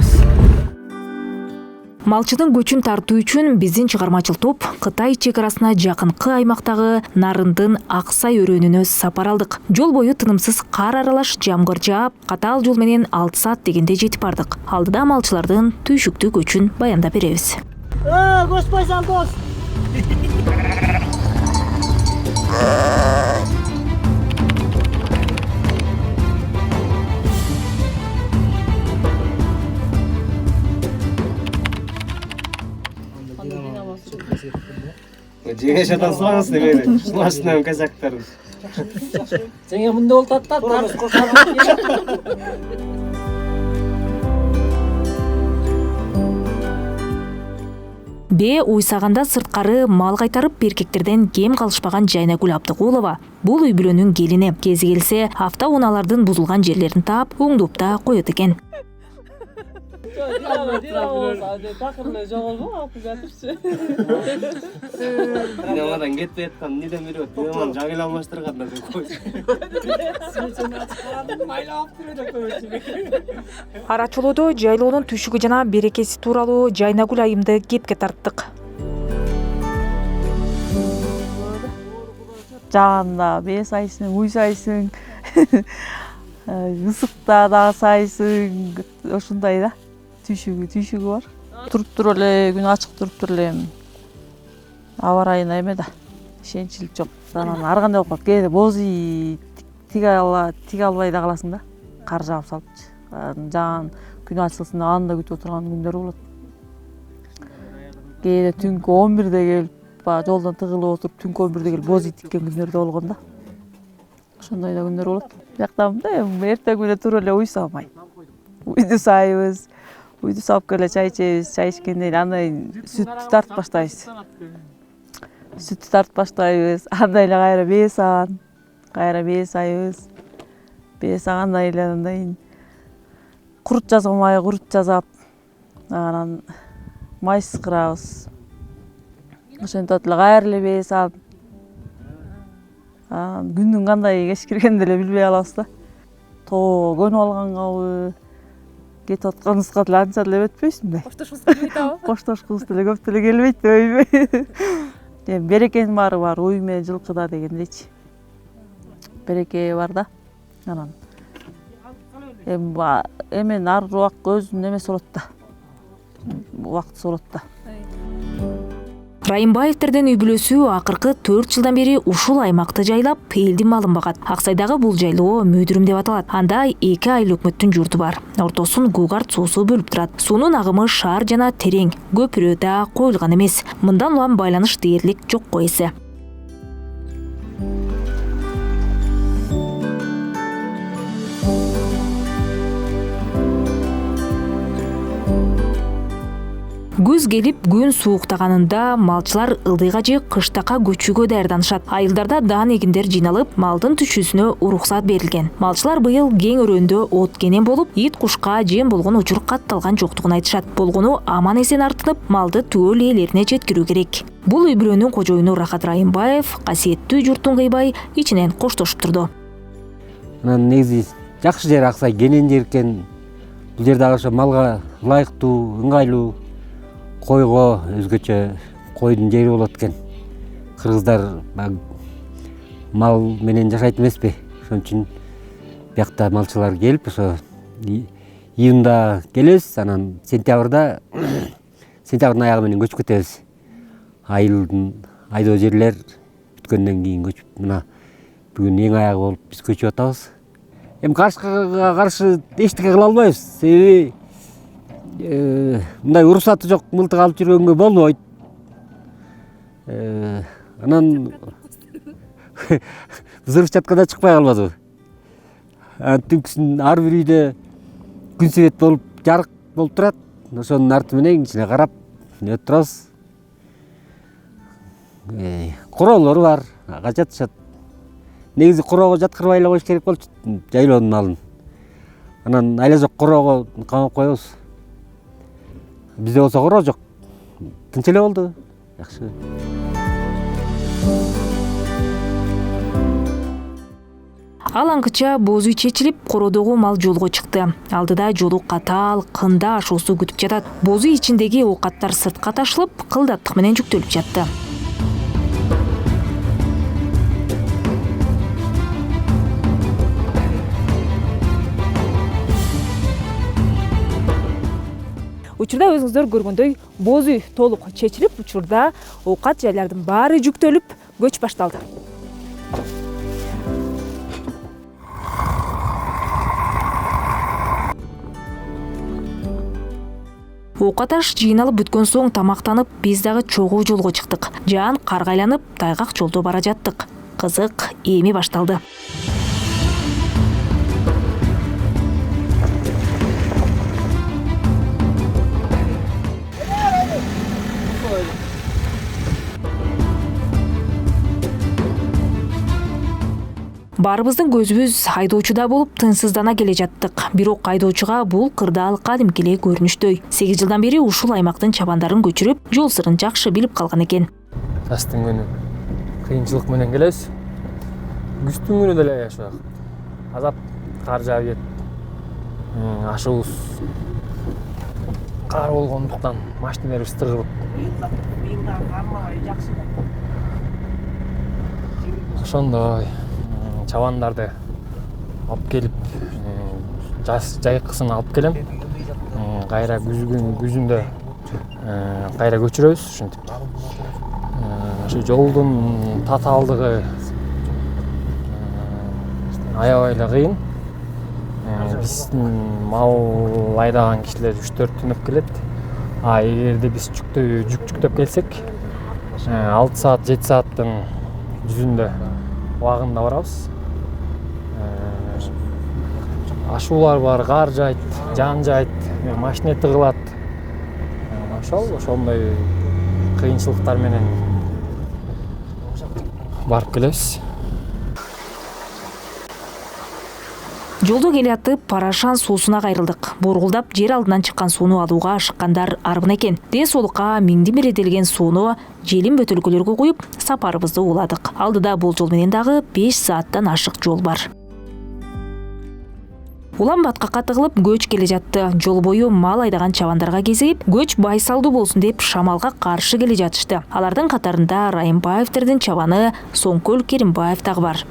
көрөбүз. Малчының көчүн тартуу үчүн биздин чыгармачыл топ Кытай чек арасына жакынкы аймактагы Нарындын Аксай өрөөнүнө сапар алдык. Жол бою тынымсыз кар аралаш жамгыр жаап, катаал жол менен 6 саат дегенде жетип бардык. Алдыда малчылардын түйшүктүү көчүн баяндап беребиз. Господь Сандос! Жеңеш атан сұраңыз немені, шылашынан казактарын. Сеңе мында болтат да, тарыс Бе уйсаганда сырткары мал кайтарып беркектерден кем калышпаган Жайнагүл Абдыкулова. Бул үй бүлөнүн келини. Кези келсе, автоунаалардын бузулган жерлерин таап, оңдоп да коет экен. Динамадан кетпей жатқан неден беріп өтті, динаманы жаңыл алмаштырғанда деп қойды. Арачолодо жайлоонун түшүгү жана берекеси тууралуу Жайнагүл айымды кепке тарттык. Жаганда бээ сайсың, уй сайсың, ысыкта дагы сайсың, ошондой да. Түйшүгү бар. Туруп туруп эле, күн ачык туруп туруп эле аба ырайына эме да. Ишенчилик жок. Анан ар кандай болуп калат. Кээде бози тиге албай да каласың да. Кар жаап салыпчы. Жаган күн ачылсын деп анда күтүп отурган күндөр болот. Кээде түнкү 11-де келип, жолдон тыгылып отуруп, түнкү 11-де келип бози тиккен күндөр да болгон да. Ошондой да күндөр болот. Бияктан да эртең менен туруп эле уйсамай. Уйду сайбыз. Уйду сап келе чай ичебиз, чай ичкенден андан сүттү тартып баштайбыз. Андай эле кайра бээ саан, кайра бээ сайбыз. Бээ сагандан эле андан курут жазган курут жазап, анан май сыкырабыз. Ошентип эле кайра эле бээ саап, күндүн кандай кечкиргенин деле билбей калабыз да. Тоо көнүп алгангабы, кетип атканыбызга деле анча деле өтпөйсүң мындай. Коштошкубуз деле көп деле келбейт деп ойбой. Берекенин баары бар, уй менен жылкыда дегендейчи. Береке бар да. Анан эмен ар убакыт өзүнүн эмеси болот да. Убакыты болот да. Райымбаевтердин үй бүлөсү акыркы 4 жылдан бери ушул аймакты жайлап, элдин малын багат. Аксайдагы бул жайлоо Мөдүрүм деп аталат. Анда 2 айыл өкмөттүн журту бар. Ортосун Гугарт суусу бөлүп турат. Суунун агымы шаар жана терең, көпүрө да коюлган эмес. Мындан улам байланыш дээрлик жокко эсе. Күз келип, күн сууктаганында малчылар ылдыйга же кыштакка көчүүгө даярданышат. Айылдарда даан эгиндер жыйналып, малдын түшүүсүнө уруксат берилген. Малчылар быйыл кең өрөөндө от кенен болуп, ит кушка жем болгон учур катталган жоктугун айтышат. Болгону аман эсен артынып, малды түгөл ээлерине жеткирүү керек. Бул үй бүлөнүн кожоюну Рахат Райымбаев касиеттүү журтун кыйбай ичинен коштошуп турду. Анан негизи жакшы жер Аксай, кенен жер экен. Бул жер дагы ошо малга ылайыктуу, ыңгайлуу. Койго өзгөчө койдун жери болот экен. Кыргыздар мал менен жашайт эмеспи? Ошон үчүн биякта малчылар келип, ошо июнда келебиз, анан сентябрда сентябрдын аягы менен көчүп кетебиз. Айдоо жерлер бүткөндөн кийин көчүп, мына бүгүн эң аягы болуп биз көчүп атабыз. Эми каршыга каршы эчтеке кыла албайбыз. Себеби мындай уруксаты жок мылтык алып жүргөнгө болбойт. Анан взрывчатка да чыкпай калбадыбы. Түнкүсүн ар бир үйдө күн свет болуп, жарык болуп турат. Ошонун арты менен ичине карап өтүп турабыз. Короолор бар, ага жатышат. Негизи короого жаткырбай эле коюш керек болчу жайлоонун малын. Анан айла жок короого камап коебуз. Бизде болсо короо жок. Тынч эле болду. Ал аңкыча боз үй чечилип, кородогу мал жолго чыкты. Алдыда жолу катаал, кында ашуусу күтүп жатат. Боз үй ичиндеги оокаттар сыртка ташылып, кылдаттык менен жүктөлүп жатты. Учурда өзүңүздөр көргөндөй боз үй толук чечилип, учурда оокат жайлардын баары жүктөлүп, көч башталды. Оокат аш жыйналып бүткөн соң тамактанып, биз дагы чогуу жолго чыктык. Жаан карга айланып, тайгак жолдо бара жаттык. Кызык эми башталды. Баарыбыздын көзүбүз айдоочуда болуп тынчсыздана келе жаттык. Бирок айдоочуга бул кырдаал кадимки эле көрүнүштөй. 8 жылдан бери ушул аймактын чабандарын көчүрүп, жол сырын жакшы билип калган экен. Жаштын күнү кыйынчылык менен келебиз. Күздүн күнү деле ошо азап кар жаап кетип, ашуубуз кар болгондуктан машиналарыбыз тыгылып. Ошондой чабандарды алып келип, жайкысын алып келем. Кайра күзүндө кайра көчүрөбүз ушинтип. Ошо жолдун татаалдыгы аябай эле кыйын. Биздин мал айдаган кишилер 3-4 түнөп келет. Эгерде биз жүк жүктөп келсек, 6 саат, 7 сааттын жүзүндө убагында барабыз. Ашуулар бар, кар жайт, жан жайт, машина тыгылат. Ошондой кыйынчылыктар менен барып келебиз. Жолдо келе атып, Парашан суусуна кайрылдык. Боргулдап жер алдынан чыккан сууну алууга ашыккандар арбын экен. Ден соолукка миңдин бери эделген сууну желим бөтөлкөлөргө куюп, сапарыбызды уладык. Алдыда болжол менен дагы 5 сааттан ашык жол бар. Улам баткакка тыгылып көч келе жатты. Жол бою мал айдаган чабандарга кезигип, көч байсалдуу болсун деп шамалга каршы келе жатышты. Алардын катарында Райымбаевтердин чабаны Соңкөл Керимбаев дагы бар.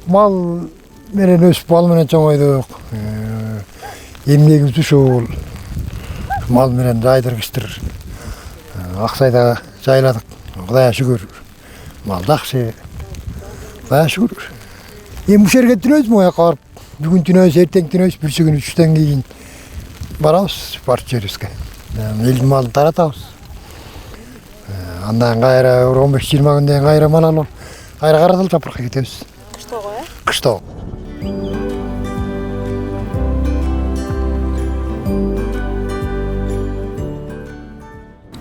Мал менен өсүп, мал менен чоңойдук. Эмгегибиз ушул. Мал менен жайдыргычтыр. Аксайда жайладык. Кудайга шүгүр. Мал жакшы. Кудайга шүгүр. Эми ушул жерге түнөбүз, мояка барып, бүгүн түнөбүз, эртең түнөбүз, бүрсү күнү 3төн кийин барабыз барып жерибизге. Элдин малын таратабыз. Андан кайра 15-20 күндөн кайра мал алып, кайра Карадал жапыракка кетебиз. Кыштоо.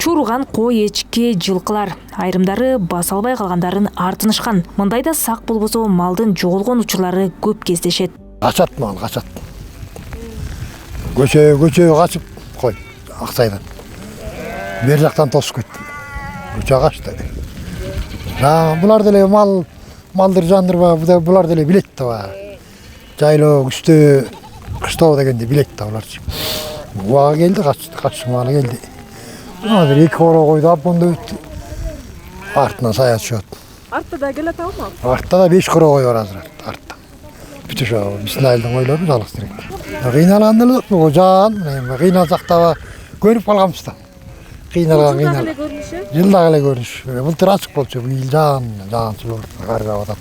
Чуруган кой, эчки, жылкылар. Айрымдары баса албай калгандарын артынышкан. Мындайда сак болбосо малдын жоголгон учурлары көп кездешет. Качат мал, качат. Көчө качып кой, Аксайдан. Бер жактан тосуп кетти. Көчө качты. Булар деле малдыр жандырба, булар деле билет да. Жайлоо, күстө, кыштоо дегенди билет да буларчы. Буга келди, качып малы келди. Азыр 2 кoro койду, апондо өттү. Артынан сая түшөт. Артта да келе атабы? Артта да 5 koro кой бар азыр артта. Бүт ошо биздин айылдын койлору жалгыз керек. Кыйналган эле жок, жан, кыйналсак да көрүп калганбыз да. Кыйналган. Жылда эле көрүнүш. Былтыр ачык болчу, быйыл жан сулуу кар жаап атат.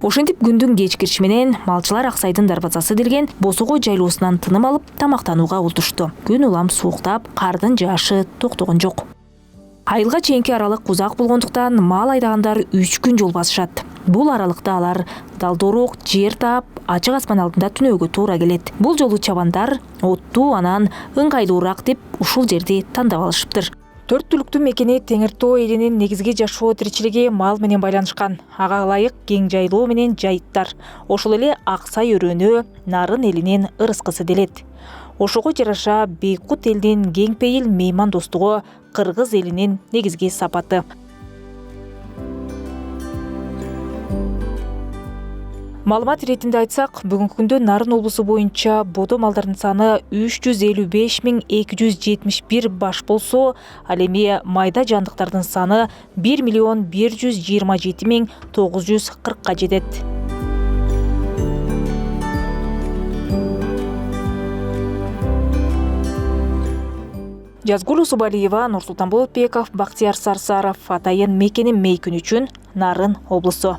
Ошентип күндүн кечкириши менен малчылар Аксайдын дарбазасы делген Босого жайлоосунан тыным алып, тамактанууга олтушту. Күн улам сууктап, кардын жаашы токтогон жок. Айылга чейинки аралык узак болгондуктан мал айдагандар 3 күн жол басышат. Бул аралыкта алар далдоорок жер таап, ачык асман алдында түнөөгө туура келет. Бул жолу чабандар оттуу, анан ыңгайлуураак деп ушул жерди тандап алышыптыр. 4 түлүктүү мекени Теңиртоо элинин негизги жашоо тиричилиги мал менен байланышкан. Ага ылайык кең жайлоо менен жайыттар. Ошол эле Аксай өрөөнү Нарын элинин ырыскысы делет. Ошого жараша Бейкут элдин кең пейил мейман достугу Кыргыз элинин негизги сапаты. Маалымат иретинде айтсак, бүгүнкү күндө Нарын облусу боюнча бодо малдардын саны 355.271 баш болсо, ал эми майда жандыктардын саны 1.127.940 жетет. Жазгул Усубалиева, Нурсултан Болотбеков, Бактияр Сарсаров, Атайын мекенин мейкүн үчүн Нарын облусу.